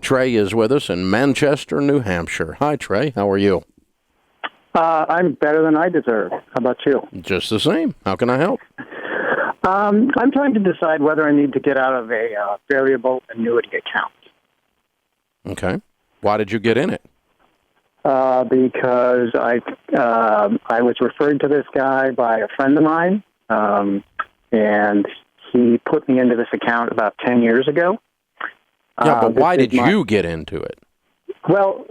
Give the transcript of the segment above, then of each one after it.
Trey is with us in Manchester, New Hampshire. Hi, Trey. How are you? I'm better than I deserve. How about you? Just the same. How can I help? I'm trying to decide whether I need to get out of a variable annuity account. Okay. Why did you get in it? Because I was referred to this guy by a friend of mine, and he put me into this account about 10 years ago. Yeah, but why did you get into it? Well,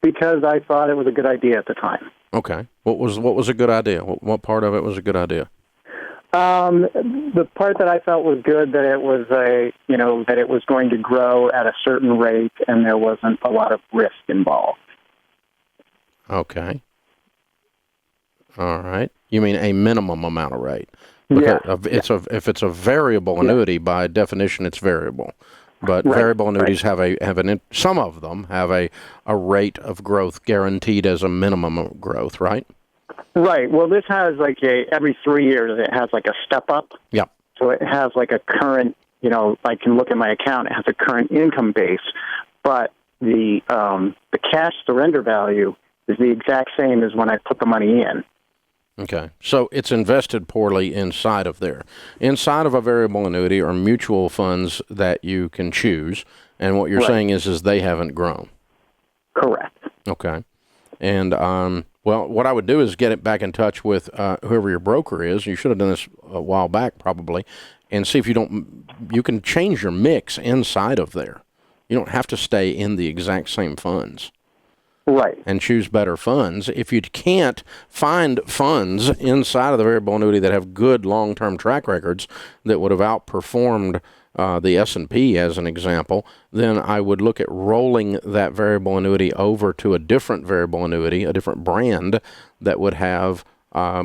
because I thought it was a good idea at the time. Okay. What was a good idea? What part of it was a good idea? The part that I felt was good, that it was that it was going to grow at a certain rate and there wasn't a lot of risk involved. Okay. All right. You mean a minimum amount of rate? Because if it's a variable annuity, by definition, it's variable. But variable annuities some of them have a rate of growth guaranteed as a minimum of growth, right? Right. Well, this has every 3 years it has a step up. Yep. So it has a current, I can look at my account, it has a current income base, but the cash surrender value is the exact same as when I put the money in. Okay. So it's invested poorly inside of there. Inside of a variable annuity are mutual funds that you can choose, and what you're saying is they haven't grown. Correct. Okay. And well, what I would do is get it back in touch with whoever your broker is. You should have done this a while back probably, and see if you can change your mix inside of there. You don't have to stay in the exact same funds. Right. And choose better funds. If you can't find funds inside of the variable annuity that have good long-term track records that would have outperformed the S&P as an example, then I would look at rolling that variable annuity over to a different variable annuity, a different brand that would have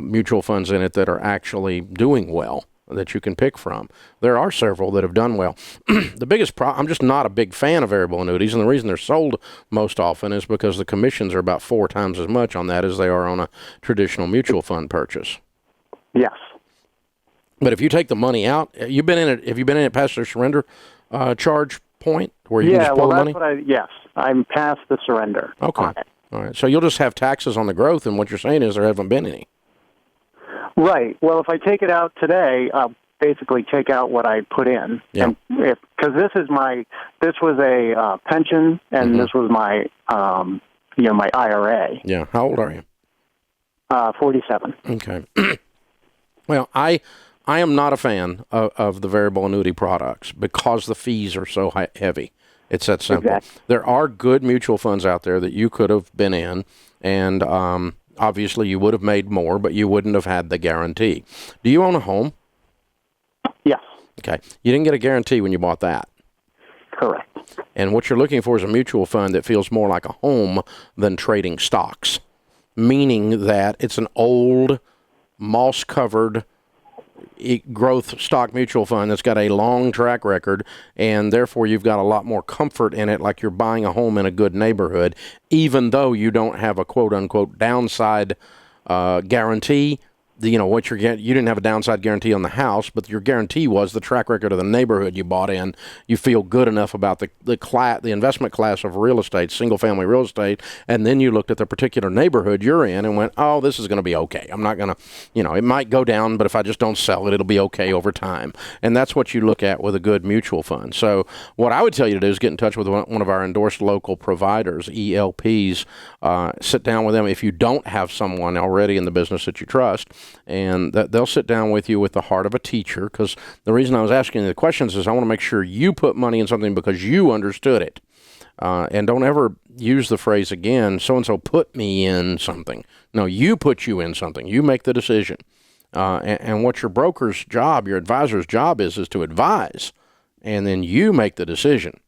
mutual funds in it that are actually doing well, that you can pick from. There are several that have done well. The biggest problem, I'm just not a big fan of variable annuities, and the reason they're sold most often is because the commissions are about 4 times as much on that as they are on a traditional mutual fund purchase. Yes. But if you take the money out, have you been in it past their surrender charge point where you can just pull the money? Yes, I'm past the surrender. Okay. All right. So you'll just have taxes on the growth, and what you're saying is there haven't been any. Right. Well, if I take it out today, I'll basically take out what I put in. Yeah. Because this was a pension, and this was my, my IRA. Yeah. How old are you? 47. Okay. Well, I am not a fan of the variable annuity products because the fees are so heavy. It's that simple. Exactly. There are good mutual funds out there that you could have been in, and obviously you would have made more, but you wouldn't have had the guarantee. Do you own a home? Yes. Okay. You didn't get a guarantee when you bought that. Correct. And what you're looking for is a mutual fund that feels more like a home than trading stocks, meaning that it's an old, moss-covered growth stock mutual fund that's got a long track record, and therefore you've got a lot more comfort in it, like you're buying a home in a good neighborhood, even though you don't have a quote-unquote downside guarantee. What you didn't have a downside guarantee on the house, but your guarantee was the track record of the neighborhood you bought in. You feel good enough about the investment class of real estate, single family real estate, and then you looked at the particular neighborhood you're in and went, oh, this is going to be okay. I'm not going to, it might go down, but if I just don't sell it, it'll be okay over time. And that's what you look at with a good mutual fund. So what I would tell you to do is get in touch with one of our endorsed local providers, ELPs. Sit down with them if you don't have someone already in the business that you trust, and they'll sit down with you with the heart of a teacher, because the reason I was asking you the questions is I want to make sure you put money in something because you understood it. And don't ever use the phrase again, so-and-so put me in something. No, you put you in something. You make the decision. And what your broker's job, your advisor's job is to advise, and then you make the decision.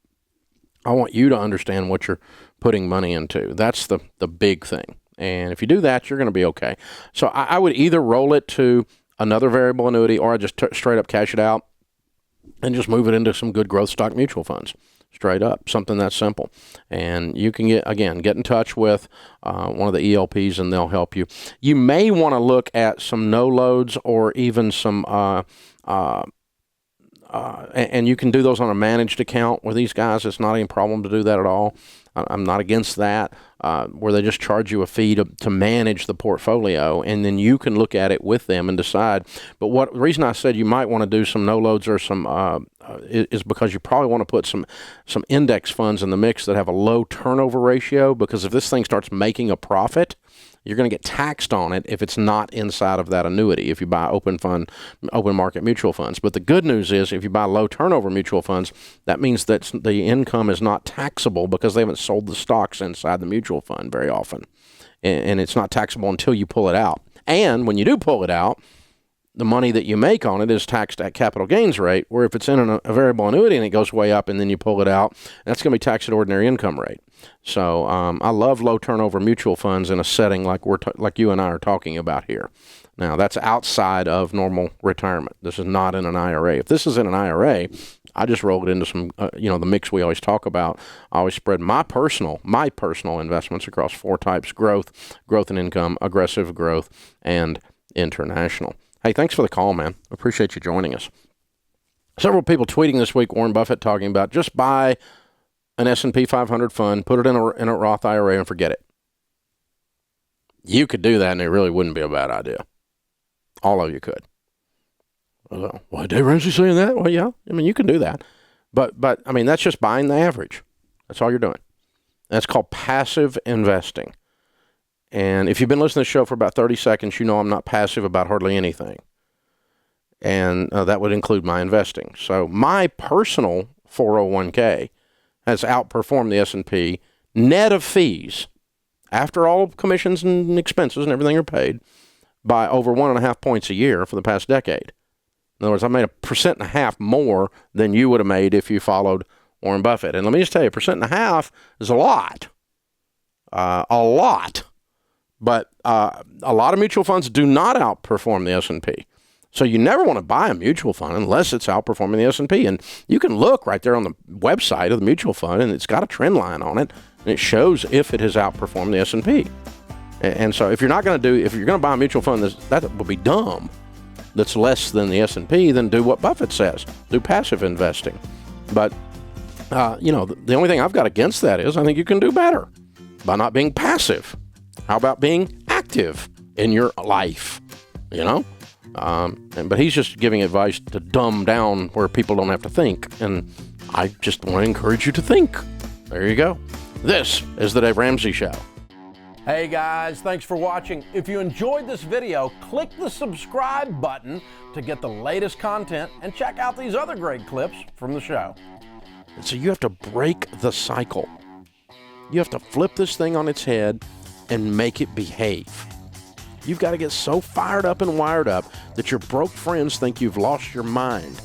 I want you to understand what you're putting money into. That's the big thing. And if you do that, you're going to be okay. So I would either roll it to another variable annuity, or I just straight up cash it out and just move it into some good growth stock mutual funds. Straight up, something that simple. And you can get in touch with one of the ELPs, and they'll help you. You may want to look at some no loads, or even some and you can do those on a managed account with these guys. It's not any problem to do that at all. I'm not against that, where they just charge you a fee to manage the portfolio, and then you can look at it with them and decide. But the reason I said you might want to do some no loads or some is because you probably want to put some index funds in the mix that have a low turnover ratio, because if this thing starts making a profit, you're going to get taxed on it if it's not inside of that annuity, if you buy open market mutual funds. But the good news is if you buy low turnover mutual funds, that means that the income is not taxable because they haven't sold the stocks inside the mutual fund very often. And it's not taxable until you pull it out. And when you do pull it out, the money that you make on it is taxed at capital gains rate, where if it's in a variable annuity and it goes way up and then you pull it out, that's going to be taxed at ordinary income rate. So I love low turnover mutual funds in a setting like like you and I are talking about here. Now, that's outside of normal retirement. This is not in an IRA. If this is in an IRA, I just roll it into some, the mix we always talk about. I always spread my personal investments across 4 types: growth and income, aggressive growth, and international. Hey, thanks for the call, man. Appreciate you joining us. Several people tweeting this week, Warren Buffett talking about just buy an S&P 500 fund, put it in a Roth IRA, and forget it. You could do that, and it really wouldn't be a bad idea. All of you could. Why, Dave Ramsey saying that? Well, yeah. I mean, you can do that. But I mean, that's just buying the average. That's all you're doing. That's called passive investing. And if you've been listening to the show for about 30 seconds, you know I'm not passive about hardly anything. And that would include my investing. So my personal 401k has outperformed the S&P net of fees, after all commissions and expenses and everything are paid, by over 1.5 points a year for the past decade. In other words, I made 1.5% more than you would have made if you followed Warren Buffett. And let me just tell you, 1.5% is a lot. A lot. But a lot of mutual funds do not outperform the S&P. So you never want to buy a mutual fund unless it's outperforming the S&P. And you can look right there on the website of the mutual fund, and it's got a trend line on it, and it shows if it has outperformed the S&P. And so if you're going to buy a mutual fund that would be dumb, that's less than the S&P, then do what Buffett says. Do passive investing. But, the only thing I've got against that is I think you can do better by not being passive. How about being active in your life, But he's just giving advice to dumb down where people don't have to think. And I just want to encourage you to think. There you go. This is the Dave Ramsey Show. Hey guys, thanks for watching. If you enjoyed this video, click the subscribe button to get the latest content and check out these other great clips from the show. So you have to break the cycle. You have to flip this thing on its head and make it behave. You've got to get so fired up and wired up that your broke friends think you've lost your mind.